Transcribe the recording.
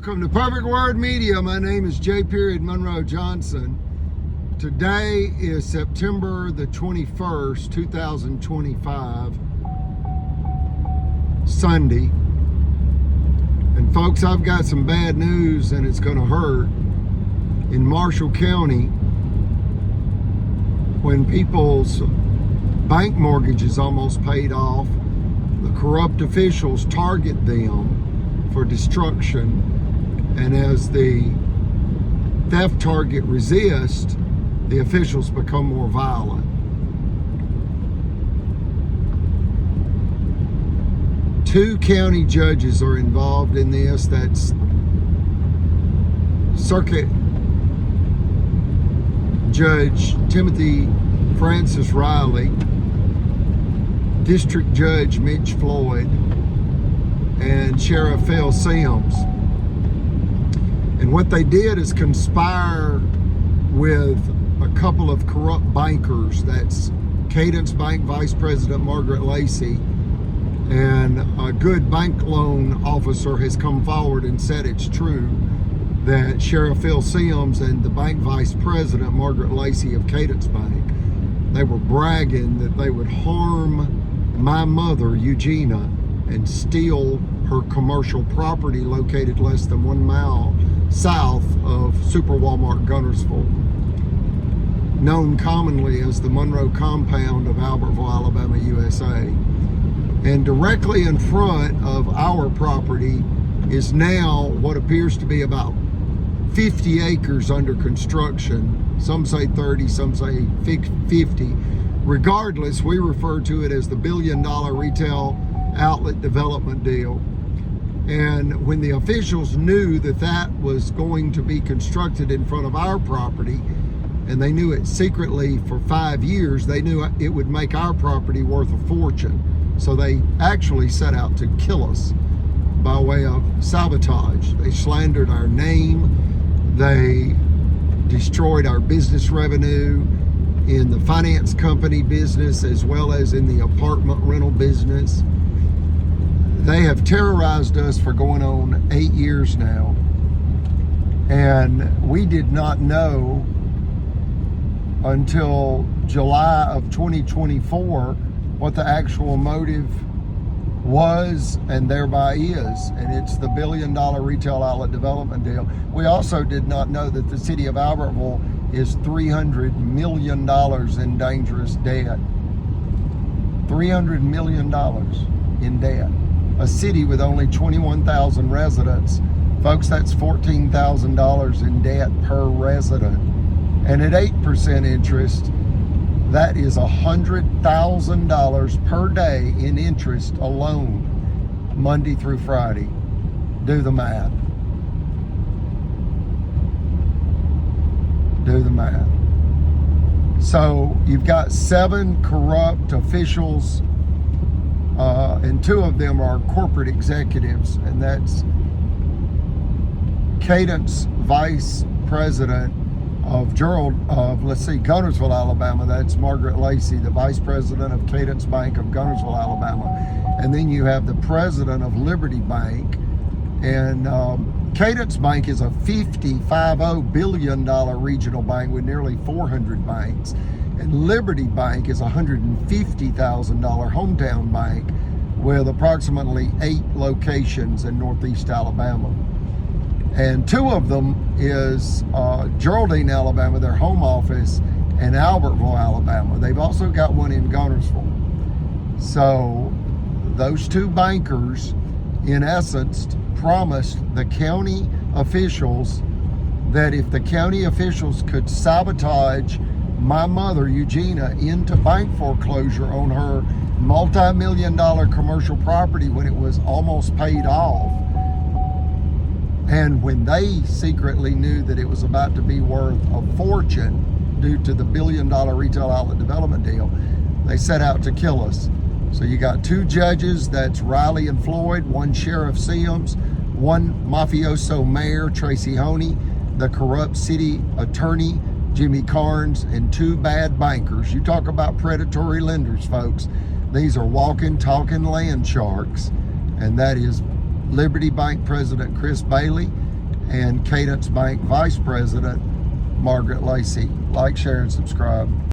Welcome to Perfect Word Media. My name is J. Monroe Johnson. Today is September the 21st, 2025, Sunday. And folks, I've got some bad news and it's going to hurt. In Marshall County, when people's bank mortgages almost paid off, the corrupt officials target them for destruction, and as the theft target resists, the officials become more violent. Two county judges are involved in this. That's Circuit Judge Timothy Francis Riley, District Judge Mitch Floyd, and Sheriff Phil Sims. And what they did is conspire with a couple of corrupt bankers. That's Cadence Bank Vice President Margaret Lacey, and a good bank loan officer has come forward and said it's true that Sheriff Phil Sims and the bank vice president Margaret Lacey of Cadence Bank, they were bragging that they would harm my mother Eugenia and steal her commercial property located less than 1 mile south of Super Walmart Gunnersville, known commonly as the Monroe Compound of Albertville, Alabama, USA. And directly in front of our property is now what appears to be about 50 acres under construction. Some say 30, some say 50. Regardless, we refer to it as the $1 billion retail outlet development deal. And when the officials knew that that was going to be constructed in front of our property, and they knew it secretly for 5 years, they knew it would make our property worth a fortune. So they actually set out to kill us by way of sabotage. They slandered our name. They destroyed our business revenue in the finance company business as well as in the apartment rental business. They have terrorized us for going on 8 years now. And we did not know until July of 2024 what the actual motive was and thereby is. And it's the $1 billion retail outlet development deal. We also did not know that the city of Albertville is $300 million in dangerous debt. $300 million in debt. A city with only 21,000 residents. Folks, that's $14,000 in debt per resident. And at 8% interest, that is $100,000 per day in interest alone, Monday through Friday. Do the math. Do the math. So you've got 7 corrupt officials, and 2 of them are corporate executives, and that's Cadence Vice President of Gunnersville, Alabama. That's Margaret Lacey, the Vice President of Cadence Bank of Gunnersville, Alabama. And then you have the President of Liberty Bank. And Cadence Bank is a $50 billion regional bank with nearly 400 banks. And Liberty Bank is a $150,000 hometown bank with approximately 8 locations in Northeast Alabama. And 2 of them is Geraldine, Alabama, their home office, and Albertville, Alabama. They've also got one in Gunnersville. So those 2 bankers, in essence, promised the county officials that if the county officials could sabotage my mother, Eugenia, into bank foreclosure on her multi-million-dollar commercial property when it was almost paid off, and when they secretly knew that it was about to be worth a fortune due to the $1 billion retail outlet development deal, they set out to kill us. So you got 2 judges, that's Riley and Floyd, 1 Sheriff Sims, 1 mafioso mayor, Tracy Honey, the corrupt city attorney, Jimmy Carnes, and 2 bad bankers. You talk about predatory lenders, folks. These are walking, talking land sharks, and that is Liberty Bank President Chris Bailey and Cadence Bank Vice President Margaret Lacey. Like, share, and subscribe.